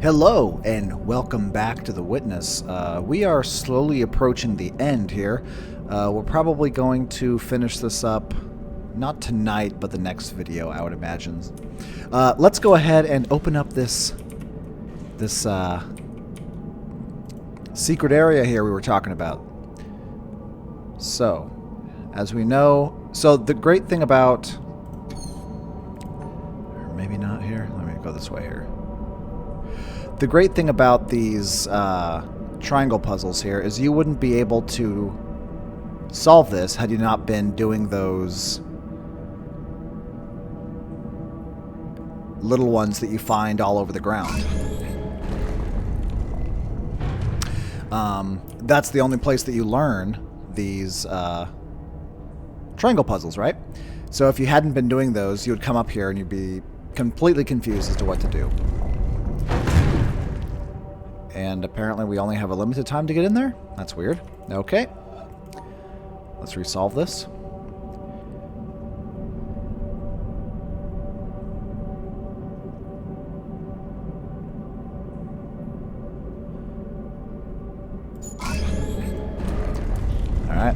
Hello, and welcome back to The Witness. We are slowly approaching the end here. We're probably going to finish this up, not tonight, but the next video, I would imagine. Let's go ahead and open up this secret area here we were talking about. So, as we know, the great thing about... Or maybe not here. Let me go this way here. The great thing about these triangle puzzles here is you wouldn't be able to solve this had you not been doing those little ones that you find all over the ground. That's the only place that you learn these triangle puzzles, right? So if you hadn't been doing those, you would come up here and you'd be completely confused as to what to do. And apparently we only have a limited time to get in there? That's weird. Okay. Let's resolve this. Alright.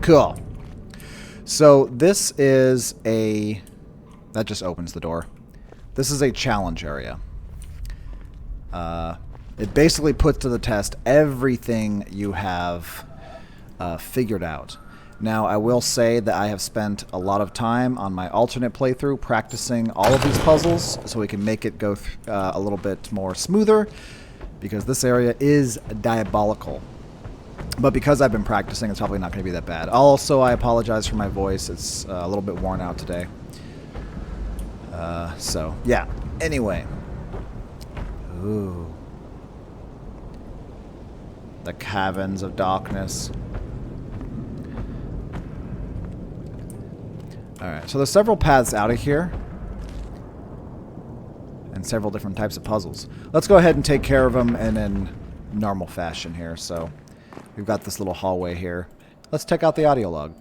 Cool. So this is a... That just opens the door. This is a challenge area. It basically puts to the test everything you have figured out. Now, I will say that I have spent a lot of time on my alternate playthrough practicing all of these puzzles so we can make it go a little bit more smoother, because this area is diabolical. But because I've been practicing, it's probably not going to be that bad. Also, I apologize for my voice. It's a little bit worn out today. So, yeah. Anyway. Ooh. The Caverns of Darkness. Alright, so there's several paths out of here. And several different types of puzzles. Let's go ahead and take care of them in normal fashion here. So, we've got this little hallway here. Let's check out the audio log.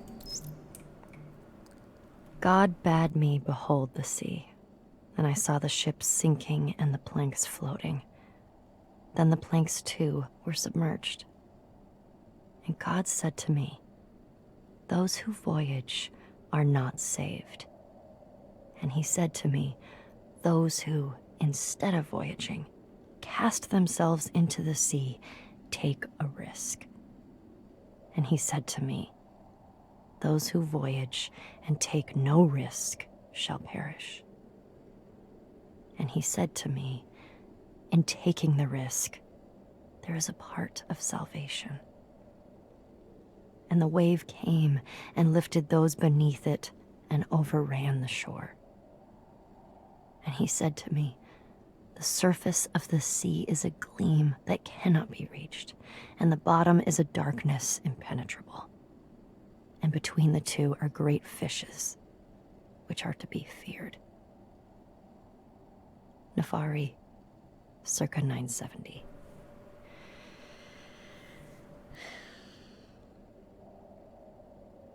God bade me behold the sea. And I saw the ships sinking and the planks floating. Then the planks too were submerged. And God said to me, "Those who voyage are not saved." And he said to me, "Those who, instead of voyaging, cast themselves into the sea, take a risk." And he said to me, "Those who voyage and take no risk shall perish." And he said to me, "In taking the risk, there is a part of salvation." And the wave came and lifted those beneath it and overran the shore. And he said to me, "The surface of the sea is a gleam that cannot be reached, and the bottom is a darkness impenetrable. And between the two are great fishes, which are to be feared." Nefari, circa 970.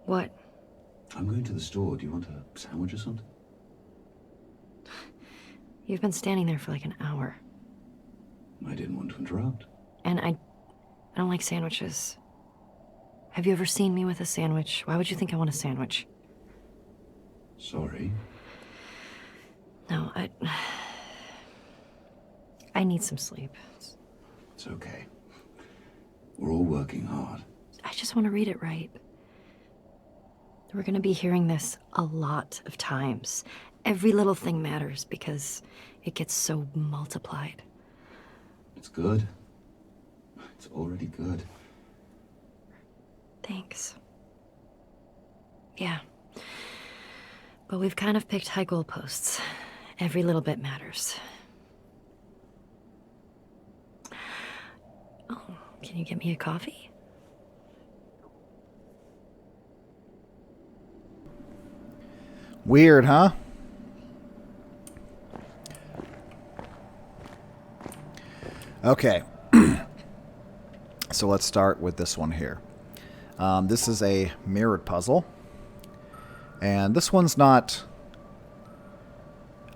What? I'm going to the store. Do you want a sandwich or something? You've been standing there for like an hour. I didn't want to interrupt. And I don't like sandwiches. Have you ever seen me with a sandwich? Why would you think I want a sandwich? Sorry. No, I need some sleep. It's okay. We're all working hard. I just want to read it right. We're going to be hearing this a lot of times. Every little thing matters because it gets so multiplied. It's good. It's already good. Thanks. Yeah. But we've kind of picked high goalposts. Every little bit matters. Oh, can you get me a coffee? Weird, huh? Okay. So let's start with this one here. This is a mirrored puzzle. And this one's not...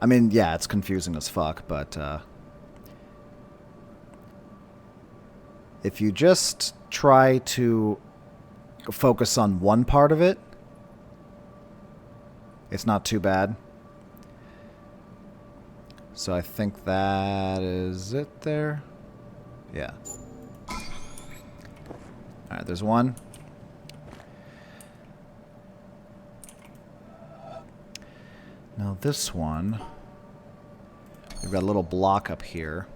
I mean, yeah, it's confusing as fuck, but If you just try to focus on one part of it, it's not too bad. So I think that is it there. Yeah. Alright, there's one. Now this one, we've got a little block up here.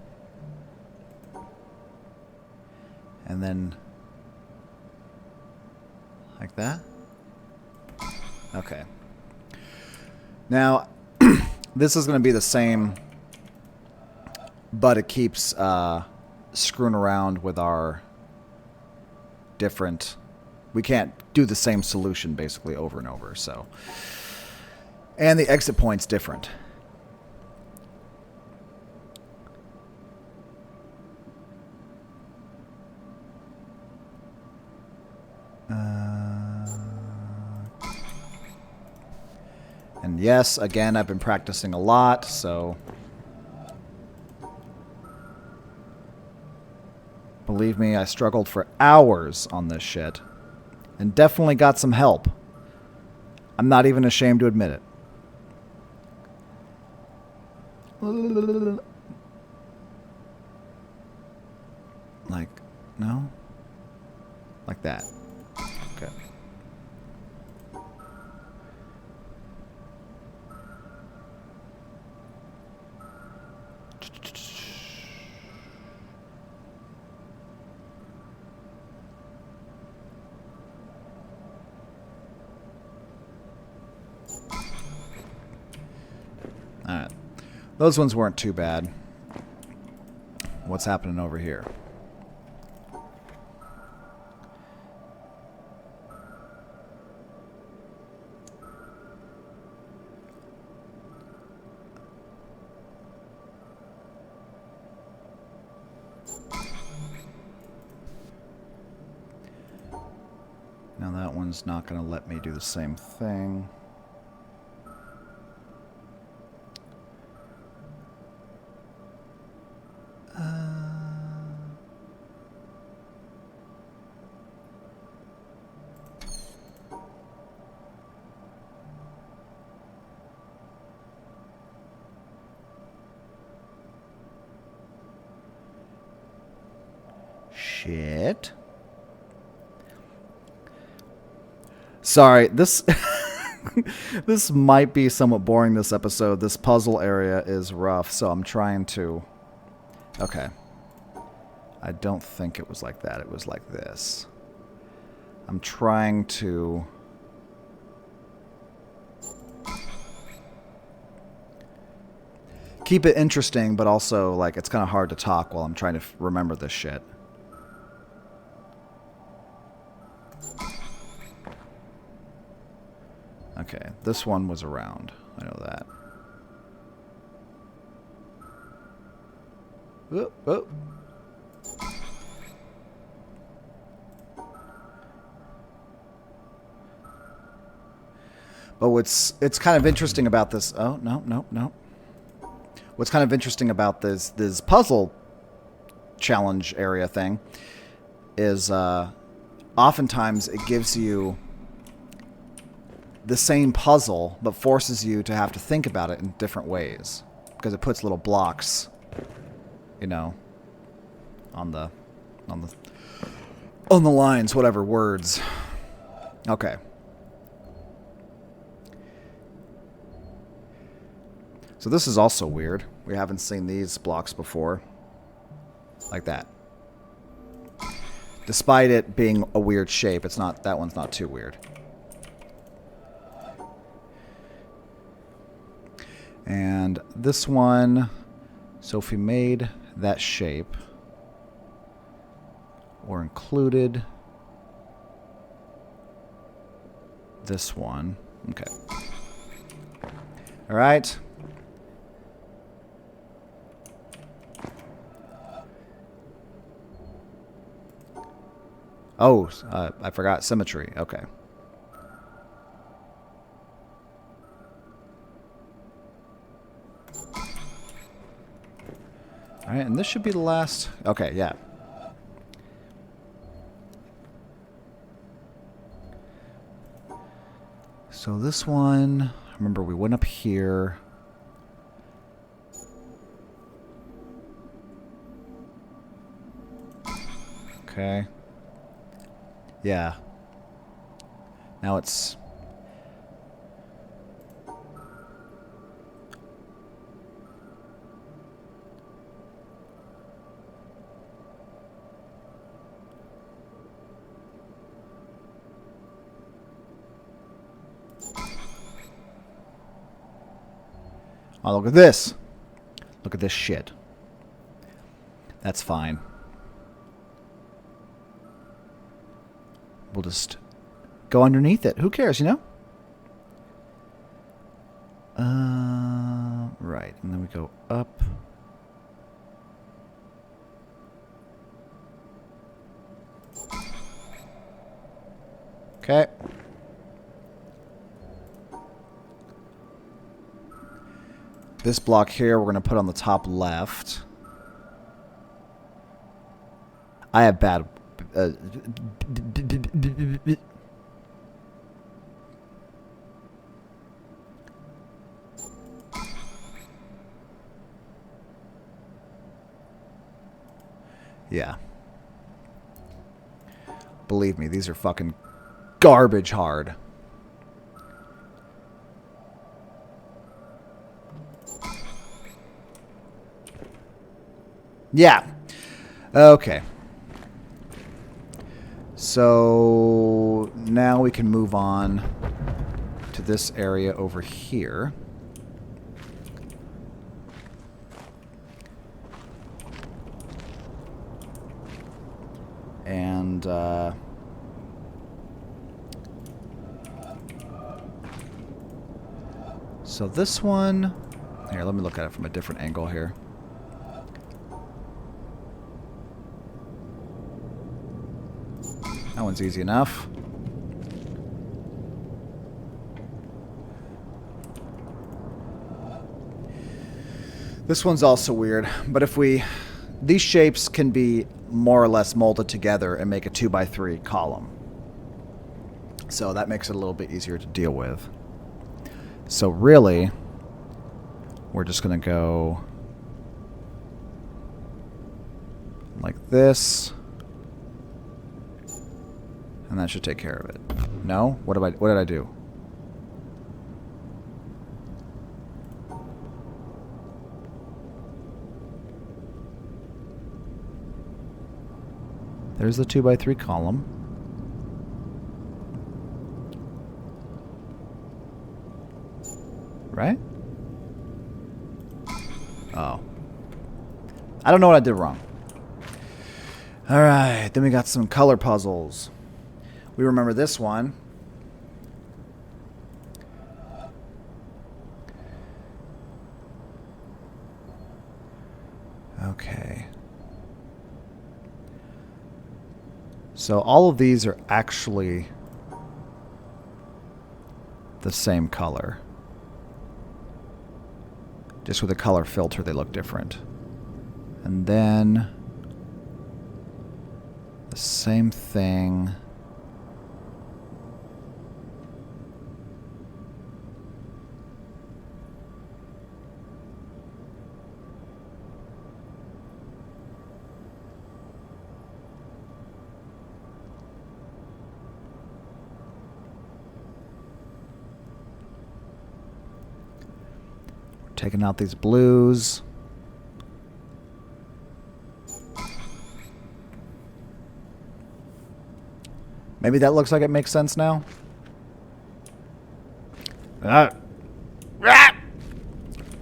And then like that. Okay. Now, this is going to be the same, but it keeps screwing around with our different... We can't do the same solution basically over and over, so... And the exit point's different. And yes, again, I've been practicing a lot, so... Believe me, I struggled for hours on this shit. And definitely got some help. I'm not even ashamed to admit it. Like, no? Like that. Okay. Alright. Those ones weren't too bad. What's happening over here? Now that one's not going to let me do the same thing. Shit. Sorry, this this might be somewhat boring, this episode. This puzzle area is rough, so I'm trying to... Okay. I don't think it was like that. It was like this. I'm trying to... keep it interesting, but also, like, it's kind of hard to talk while I'm trying to remember this shit. Okay, this one was around. I know that. Oh, oh. But it's kind of interesting about this... Oh, no, no, no. What's kind of interesting about this puzzle challenge area thing is oftentimes it gives you the same puzzle, but forces you to have to think about it in different ways. Because it puts little blocks, you know, on the lines, whatever, words. Okay. So this is also weird. We haven't seen these blocks before. Like that. Despite it being a weird shape, it's not, that one's not too weird. And this one, Sophie made that shape, or included this one. Okay. All right. Oh, I forgot symmetry. Okay. All right, and this should be the last. Okay, yeah. So this one, remember we went up here. Okay. Yeah. Now it's... Oh, look at this. Look at this shit. That's fine. We'll just go underneath it. Who cares, you know? Right. And then we go up. Okay. This block here we're going to put on the top left. I have bad... yeah. Believe me, these are fucking garbage hard. Yeah. Okay. So now we can move on to this area over here. And so this one, here, let me look at it from a different angle here. That one's easy enough. This one's also weird, but if we... These shapes can be more or less molded together and make a 2x3 column. So that makes it a little bit easier to deal with. So really, we're just going to go like this. And that should take care of it. No? What did I do? There's the 2x3 column. Right? Oh. I don't know what I did wrong. Alright, then we got some color puzzles. We remember this one. Okay. So all of these are actually the same color. Just with a color filter, they look different. And then the same thing. Taking out these blues. Maybe that looks like it makes sense now. Get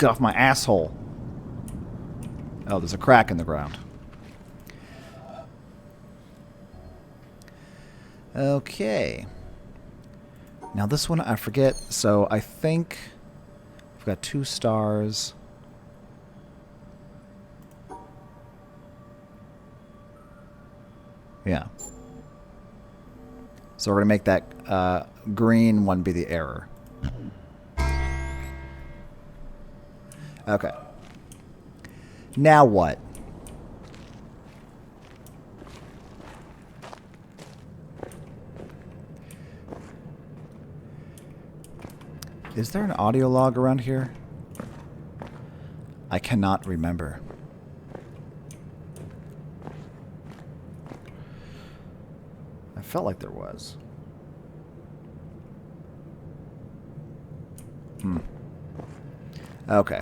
off my asshole. Oh, there's a crack in the ground. Okay. Now this one, I forget. So I think we've got 2 stars. Yeah. So we're going to make that green one be the error. Okay. Now what? Is there an audio log around here? I cannot remember. I felt like there was. Okay.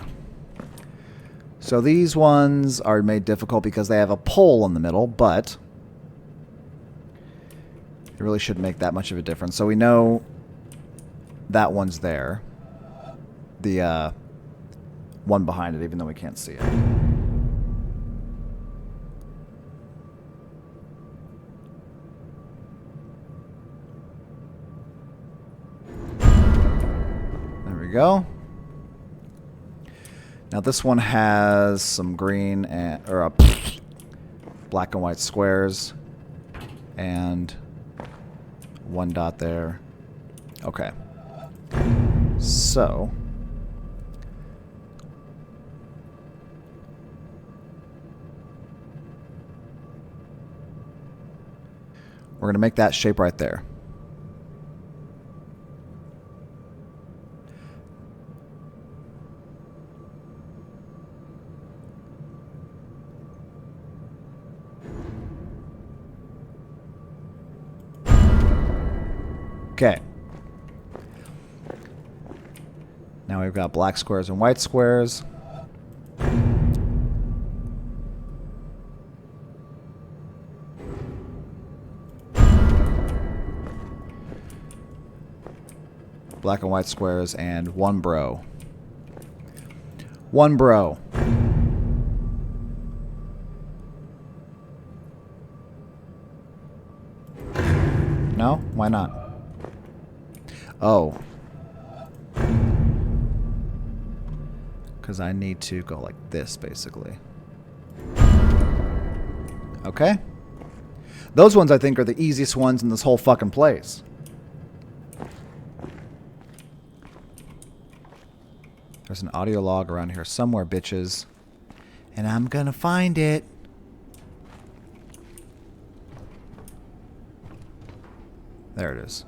So these ones are made difficult because they have a pole in the middle, but it really shouldn't make that much of a difference. So we know that one's there. The one behind it, even though we can't see it. There we go. Now this one has some green and black and white squares and one dot there. Okay. So we're going to make that shape right there. Okay. Now we've got black squares and white squares. Black and white squares and one bro. One bro. No? Why not? Oh. Because I need to go like this, basically. Okay. Those ones, I think, are the easiest ones in this whole fucking place. There's an audio log around here somewhere, bitches. And I'm gonna find it. There it is.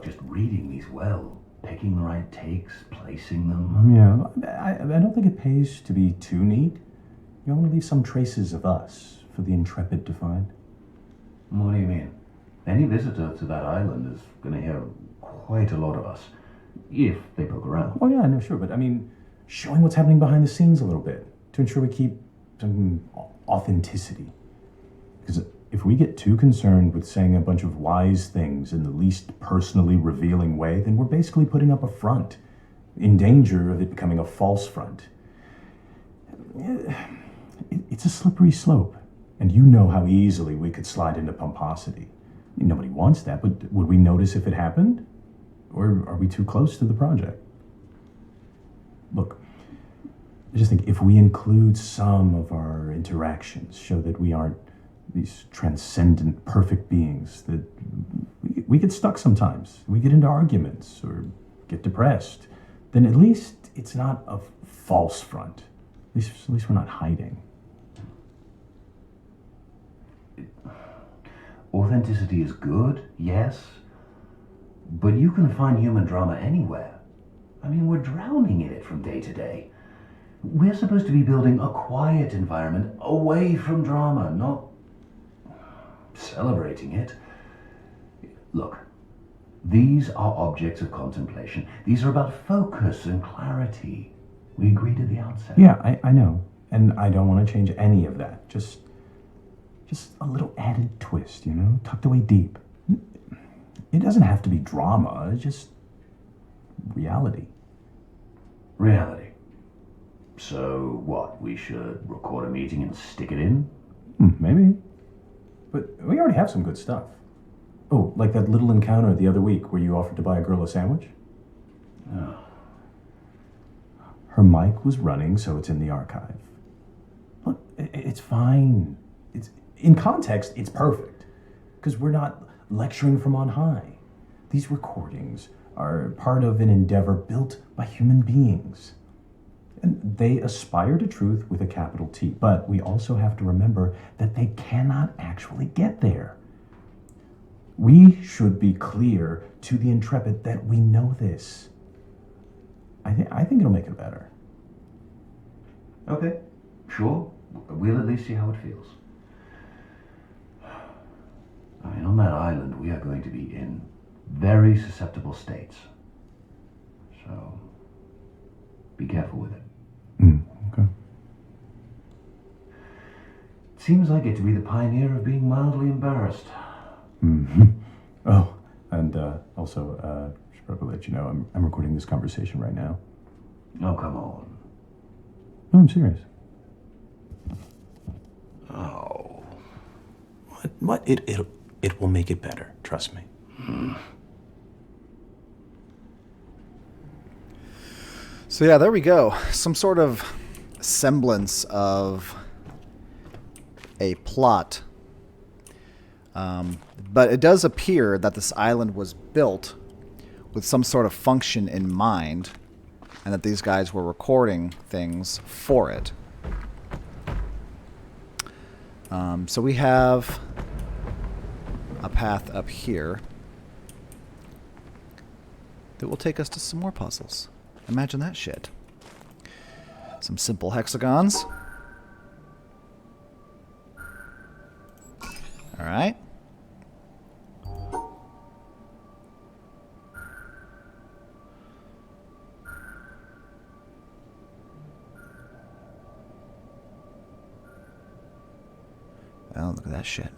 Just reading these well, picking the right takes, placing them. Yeah, I don't think it pays to be too neat. You want to leave some traces of us for the intrepid to find. What do you mean? Any visitor to that island is going to hear quite a lot of us, if they poke around. Oh yeah, no, sure, but I mean, showing what's happening behind the scenes a little bit to ensure we keep some authenticity. Because if we get too concerned with saying a bunch of wise things in the least personally revealing way, then we're basically putting up a front, in danger of it becoming a false front. It's a slippery slope, and you know how easily we could slide into pomposity. I mean, nobody wants that, but would we notice if it happened? Or are we too close to the project? Look, I just think if we include some of our interactions, show that we aren't these transcendent, perfect beings, that we get stuck sometimes. We get into arguments or get depressed. Then at least it's not a false front. At least we're not hiding. Authenticity is good, yes, but you can find human drama anywhere. I mean, we're drowning in it from day to day. We're supposed to be building a quiet environment away from drama, not celebrating it. Look, these are objects of contemplation. These are about focus and clarity. We agreed at the outset. Yeah, I know. And I don't want to change any of that. Just a little added twist, you know, tucked away deep. It doesn't have to be drama, it's just reality. Reality. So what, we should record a meeting and stick it in? Maybe. But we already have some good stuff. Oh, like that little encounter the other week where you offered to buy a girl a sandwich? Oh. Her mic was running, so it's in the archive. Look, it's fine. It's in context, it's perfect. Because we're not lecturing from on high. These recordings are part of an endeavor built by human beings. And they aspire to truth with a capital T. But we also have to remember that they cannot actually get there. We should be clear to the Intrepid that we know this. I think it'll make it better. Okay, sure. We'll at least see how it feels. I mean, on that island, we are going to be in very susceptible states. So, be careful with it. Okay. Seems like it to be the pioneer of being mildly embarrassed. Oh, and also, should probably let you know I'm recording this conversation right now. Oh, come on. No, I'm serious. Oh. What? It will make it better. Trust me. So yeah, there we go. Some sort of semblance of a plot. But it does appear that this island was built with some sort of function in mind, and that these guys were recording things for it. So we have a path up here that will take us to some more puzzles. Imagine that shit. Some simple hexagons. Alright. Well, look at that shit.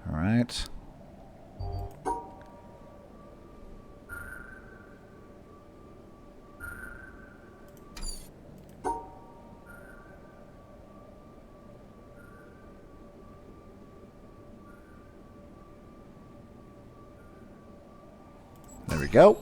Alright. There we go.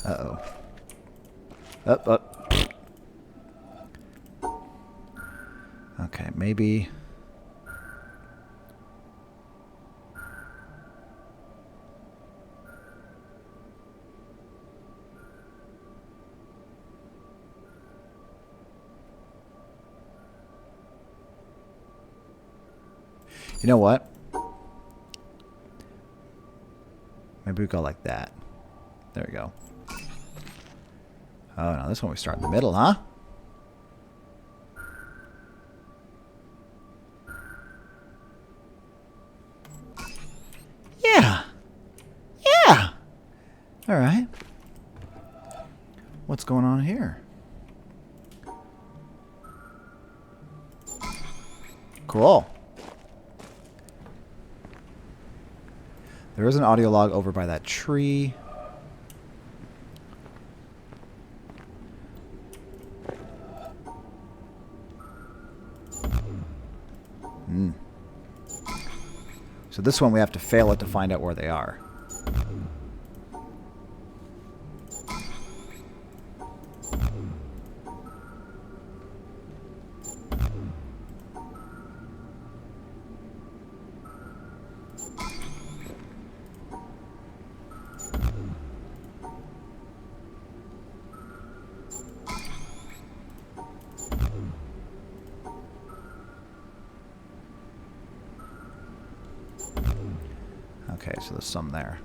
Uh-oh. Up. Okay, maybe... You know what? Maybe we go like that. There we go. Oh, no, this one we start in the middle, huh? Yeah. Yeah. All right. What's going on here? Cool. There is an audio log over by that tree. So this one we have to fail it to find out where they are. Okay, so there's some there.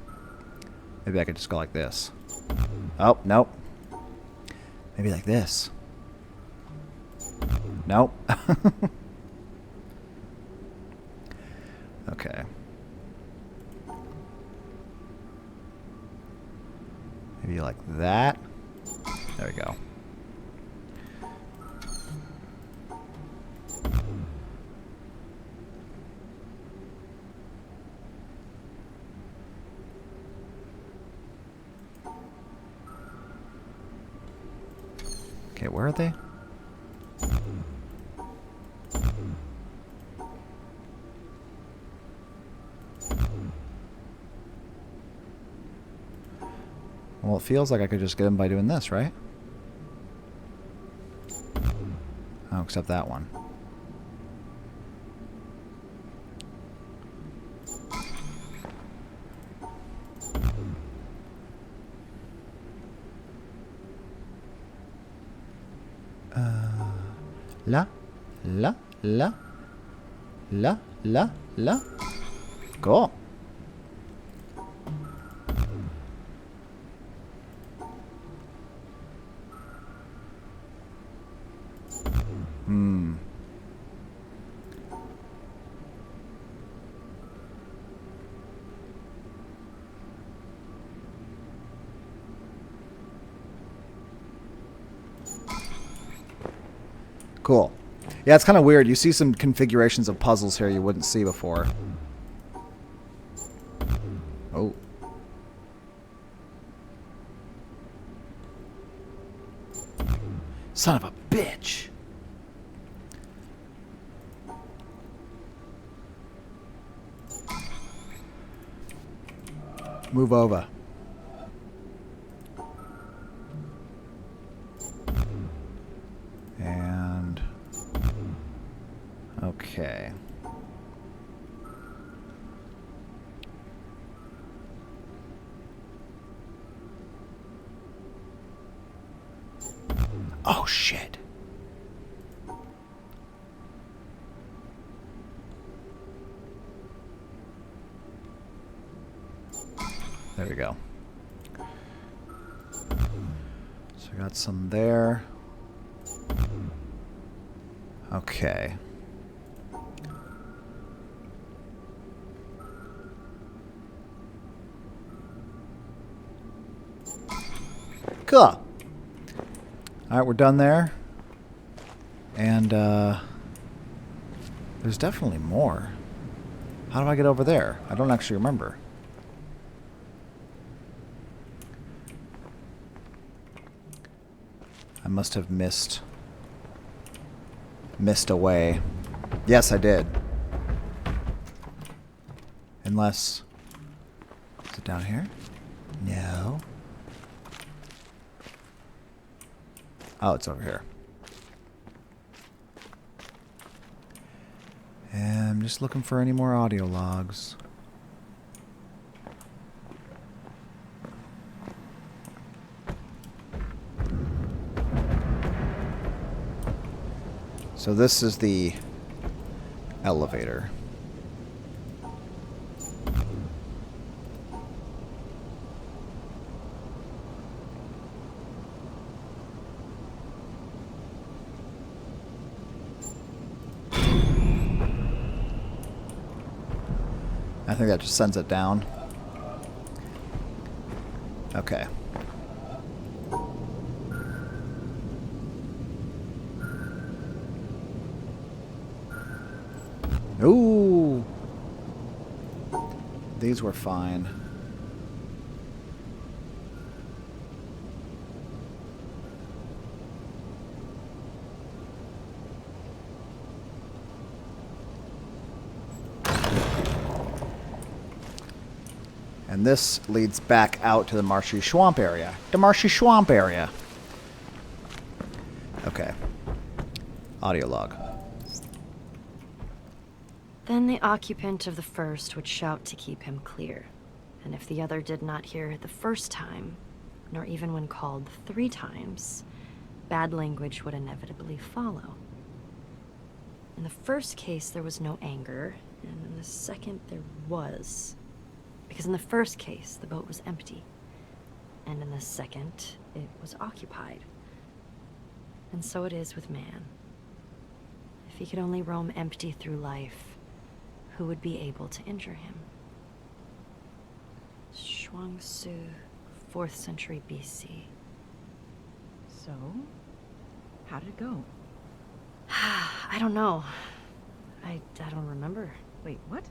Maybe I could just go like this. Oh, nope. Maybe like this. Nope. Okay. Maybe like that. There we go. Okay, where are they? Well, it feels like I could just get him by doing this, right? Oh, except that one. La, la, la, la, la, la. Cool. Cool. Yeah, it's kind of weird. You see some configurations of puzzles here you wouldn't see before. Oh. Son of a bitch. Move over. And... okay. Oh, shit. There we go. So I got some there. Okay. Cool. Alright, we're done there. And, there's definitely more. How do I get over there? I don't actually remember. I must have missed a way. Yes, I did. Unless... is it down here? No. Oh, it's over here. And I'm just looking for any more audio logs. So this is the elevator. I think that just sends it down. Okay. Ooh! These were fine. And this leads back out to the marshy swamp area. The marshy swamp area. Okay. Audio log. Then the occupant of the first would shout to keep him clear. And if the other did not hear it the first time, nor even when called 3 times, bad language would inevitably follow. In the first case, there was no anger, and in the second, there was. Because in the first case, the boat was empty, and in the second, it was occupied. And so it is with man. If he could only roam empty through life, who would be able to injure him? Shuangsu, 4th century BC. So, how did it go? I don't know. I don't remember. Wait, what?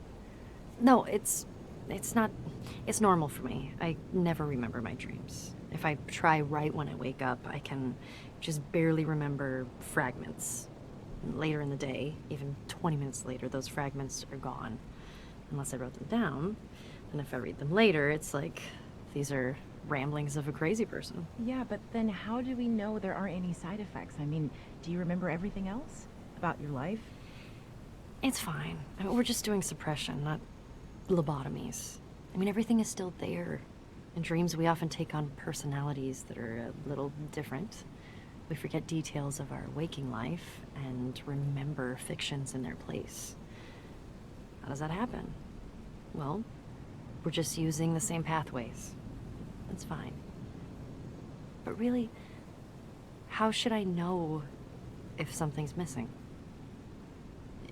No, it's not... it's normal for me. I never remember my dreams. If I try right when I wake up, I can just barely remember fragments. Later in the day, even 20 minutes later, those fragments are gone. Unless I wrote them down. And if I read them later, it's like, these are ramblings of a crazy person. Yeah, but then how do we know there aren't any side effects? I mean, do you remember everything else about your life? It's fine. I mean, we're just doing suppression, not lobotomies. I mean, everything is still there. In dreams, we often take on personalities that are a little different. We forget details of our waking life and remember fictions in their place. How does that happen? Well, we're just using the same pathways. That's fine. But really, how should I know if something's missing?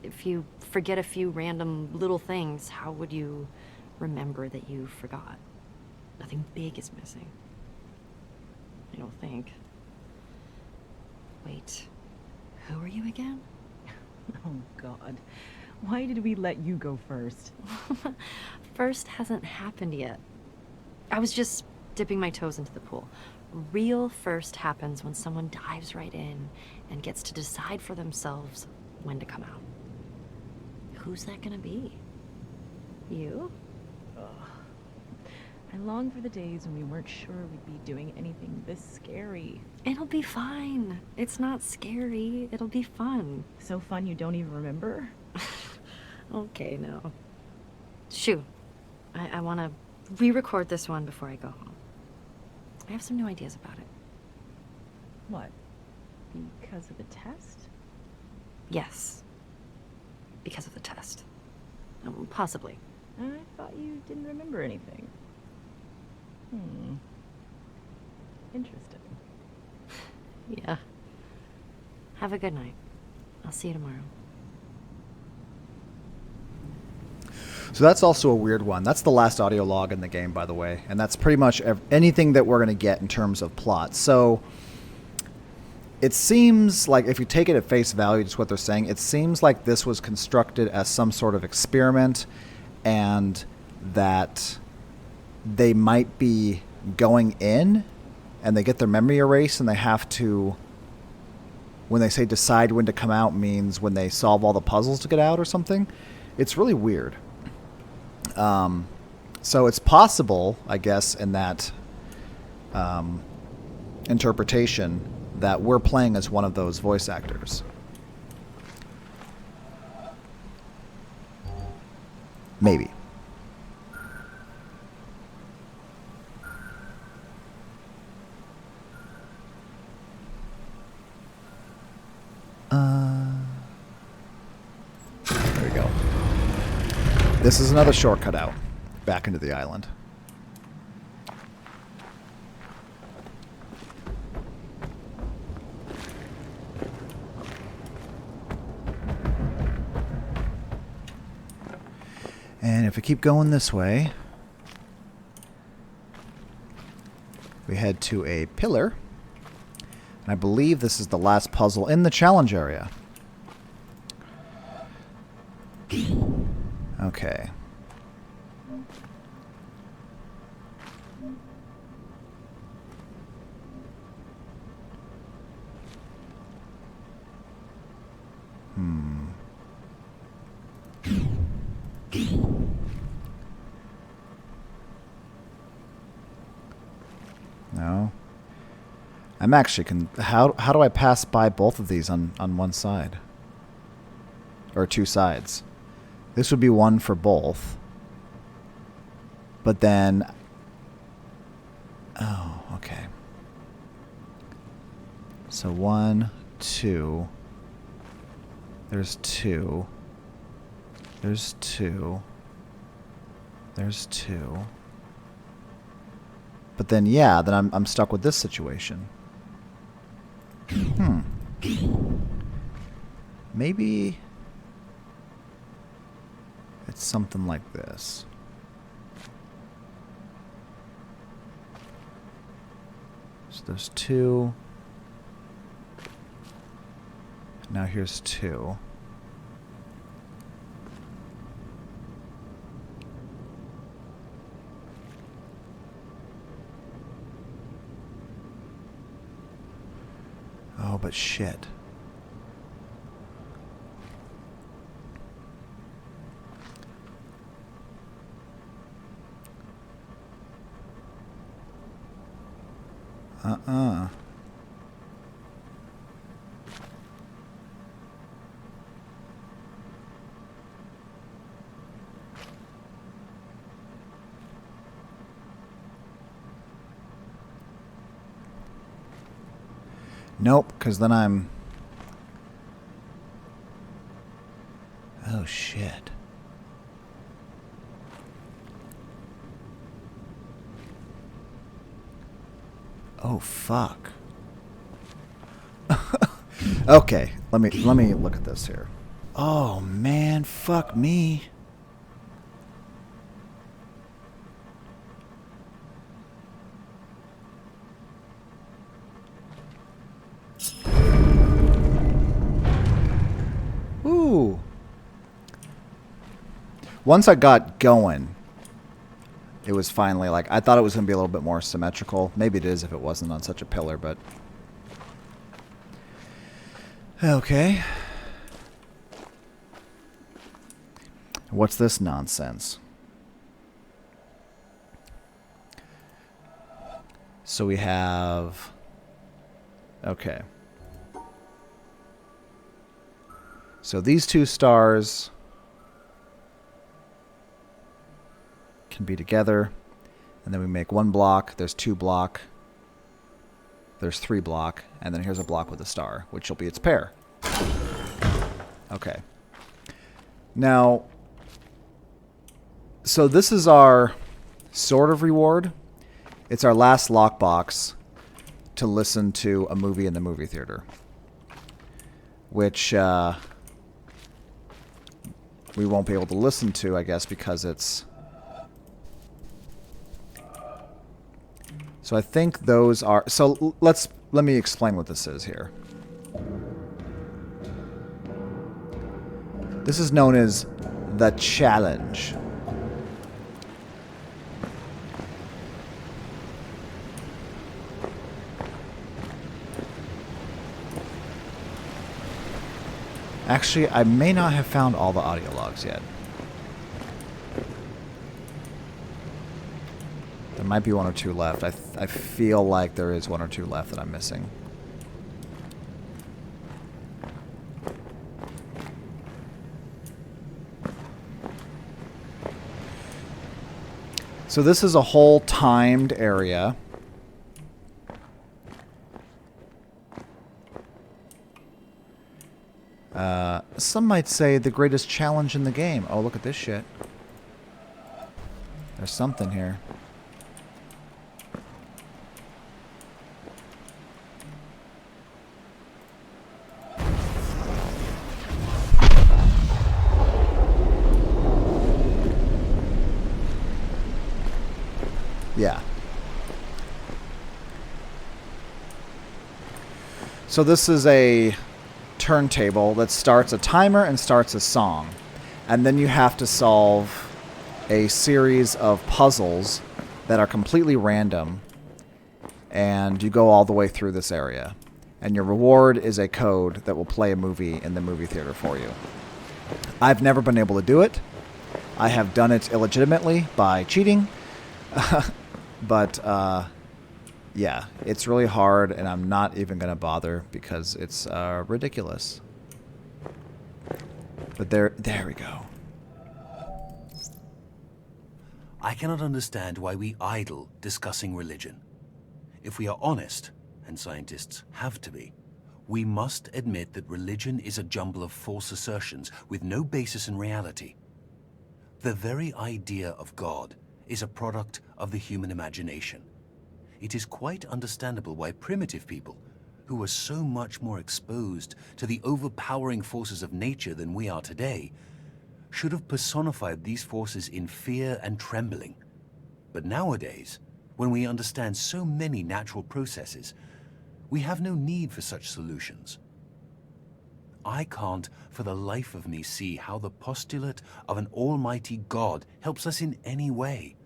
If you forget a few random little things, how would you remember that you forgot? Nothing big is missing. I don't think. Wait, who are you again? Oh, God. Why did we let you go first? First hasn't happened yet. I was just dipping my toes into the pool. Real first happens when someone dives right in and gets to decide for themselves when to come out. Who's that gonna be? You? I long for the days when we weren't sure we'd be doing anything this scary. It'll be fine. It's not scary. It'll be fun. So fun you don't even remember? Okay, no. Shoo. I want to re-record this one before I go home. I have some new ideas about it. What? Because of the test? Yes. Because of the test. Possibly. I thought you didn't remember anything. Interesting. Yeah. Have a good night. I'll see you tomorrow. So that's also a weird one. That's the last audio log in the game, by the way. And that's pretty much anything that we're going to get in terms of plot. So it seems like, if you take it at face value, just what they're saying, it seems like this was constructed as some sort of experiment, and that they might be going in and they get their memory erased, and they have to, when they say decide when to come out, means when they solve all the puzzles to get out or something. It's really weird. So it's possible, I guess, in that interpretation, that we're playing as one of those voice actors. Maybe. There we go. This is another shortcut out back into the island. And if we keep going this way, we head to a pillar. And I believe this is the last puzzle in the challenge area. Okay. No. I'm actually how do I pass by both of these on one side? Or two sides? This would be one for both. But then... Oh, okay. So 1, 2. There's 2. There's 2. There's 2. But then, yeah, then I'm stuck with this situation. Maybe it's something like this. So there's 2. Now here's 2. Oh, but shit. Nope, because then I'm... Oh, shit. Oh, fuck. Okay, let me look at this here. Oh, man, fuck me. Ooh. Once I got going, it was finally like, I thought it was going to be a little bit more symmetrical. Maybe it is if it wasn't on such a pillar, but... Okay. What's this nonsense? So we have... Okay. So these two stars can be together. And then we make one block. There's 2 block. There's 3 block. And then here's a block with a star, which will be its pair. Okay. Now, so this is our sort of reward. It's our last lockbox to listen to a movie in the movie theater. Which we won't be able to listen to, I guess, because it's... So I think those are... So let me explain what this is here. This is known as the challenge. Actually, I may not have found all the audio logs yet. There might be 1 or 2 left. I feel like there is 1 or 2 left that I'm missing. So this is a whole timed area. Some might say the greatest challenge in the game. Oh, look at this shit. There's something here. Yeah. So this is a turntable that starts a timer and starts a song. And then you have to solve a series of puzzles that are completely random. And you go all the way through this area. And your reward is a code that will play a movie in the movie theater for you. I've never been able to do it. I have done it illegitimately by cheating. But, yeah, it's really hard, and I'm not even going to bother because it's ridiculous. But there we go. I cannot understand why we idle discussing religion. If we are honest, and scientists have to be, we must admit that religion is a jumble of false assertions with no basis in reality. The very idea of God is a product of the human imagination. It is quite understandable why primitive people, who were so much more exposed to the overpowering forces of nature than we are today, should have personified these forces in fear and trembling. But nowadays, when we understand so many natural processes, we have no need for such solutions. I can't for the life of me see how the postulate of an almighty God helps us in any way.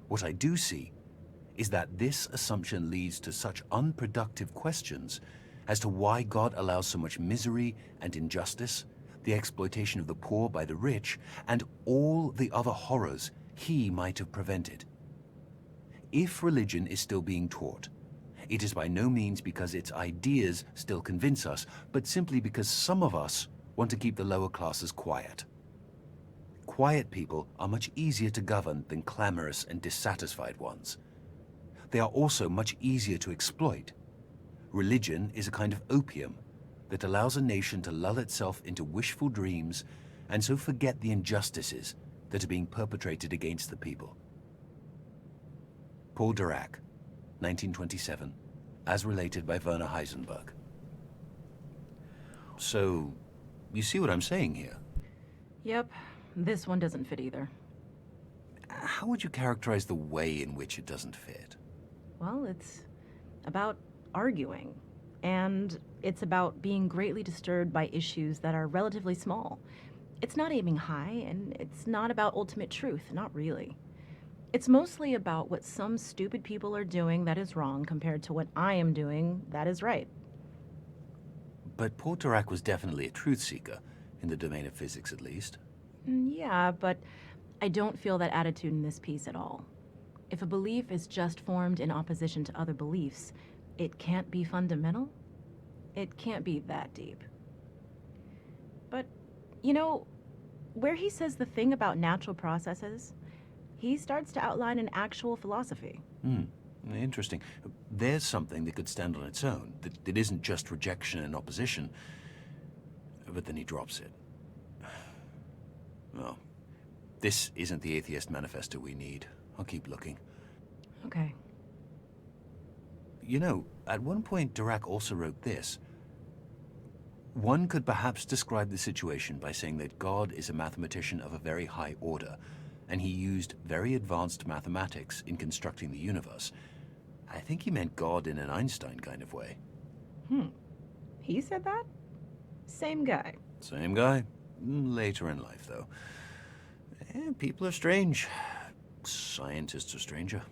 What I do see is that this assumption leads to such unproductive questions as to why God allows so much misery and injustice, the exploitation of the poor by the rich, and all the other horrors he might have prevented. If religion is still being taught, it is by no means because its ideas still convince us, but simply because some of us want to keep the lower classes quiet. Quiet people are much easier to govern than clamorous and dissatisfied ones. They are also much easier to exploit. Religion is a kind of opium that allows a nation to lull itself into wishful dreams and so forget the injustices that are being perpetrated against the people. Paul Dirac, 1927, as related by Werner Heisenberg. So, you see what I'm saying here? Yep, this one doesn't fit either. How would you characterize the way in which it doesn't fit? Well, it's about arguing. And it's about being greatly disturbed by issues that are relatively small. It's not aiming high, and it's not about ultimate truth, not really. It's mostly about what some stupid people are doing that is wrong compared to what I am doing that is right. But Paul Dirac was definitely a truth seeker, in the domain of physics at least. Yeah, but I don't feel that attitude in this piece at all. If a belief is just formed in opposition to other beliefs, it can't be fundamental? It can't be that deep. But, you know, where he says the thing about natural processes, he starts to outline an actual philosophy. Interesting. There's something that could stand on its own, that isn't just rejection and opposition. But then he drops it. Well, this isn't the Atheist Manifesto we need. I'll keep looking. Okay. You know, at one point Dirac also wrote this. One could perhaps describe the situation by saying that God is a mathematician of a very high order, and he used very advanced mathematics in constructing the universe. I think he meant God in an Einstein kind of way. He said that? Same guy. Same guy. Later in life, though. People are strange. Scientists are stranger.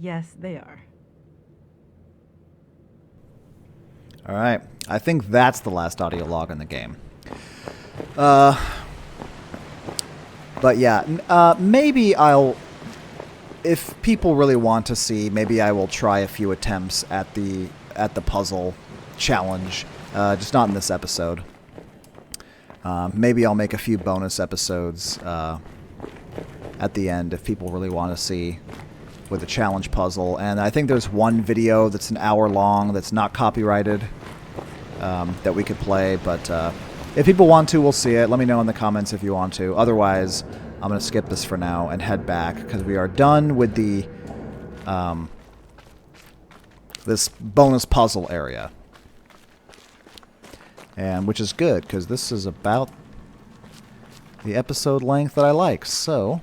Yes, they are. All right. I think that's the last audio log in the game. But yeah, maybe I'll... If people really want to see, maybe I will try a few attempts at the puzzle challenge. Just not in this episode. Maybe I'll make a few bonus episodes at the end if people really want to see with the challenge puzzle. And I think there's one video that's an hour long that's not copyrighted that we could play. But if people want to, we'll see it. Let me know in the comments if you want to. Otherwise, I'm going to skip this for now and head back because we are done with the this bonus puzzle area. And which is good because this is about the episode length that I like. So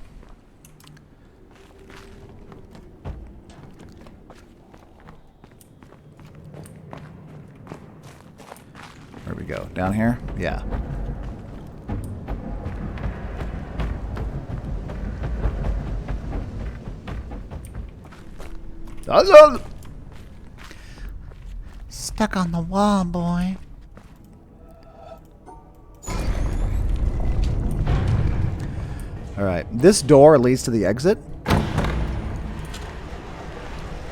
where we go? Down here? Yeah. Stuck on the wall, boy. Alright, this door leads to the exit.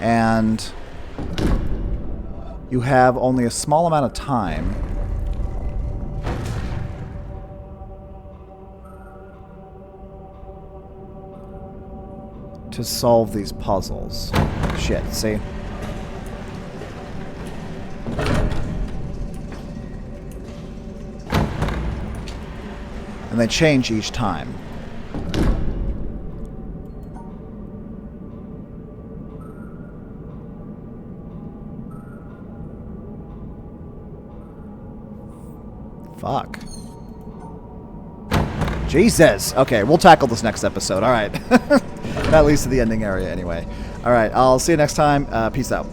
And you have only a small amount of time to solve these puzzles. Shit, see? And they change each time. Fuck. Jesus! Okay, we'll tackle this next episode. Alright. That leads to the ending area anyway. Alright, I'll see you next time. Peace out.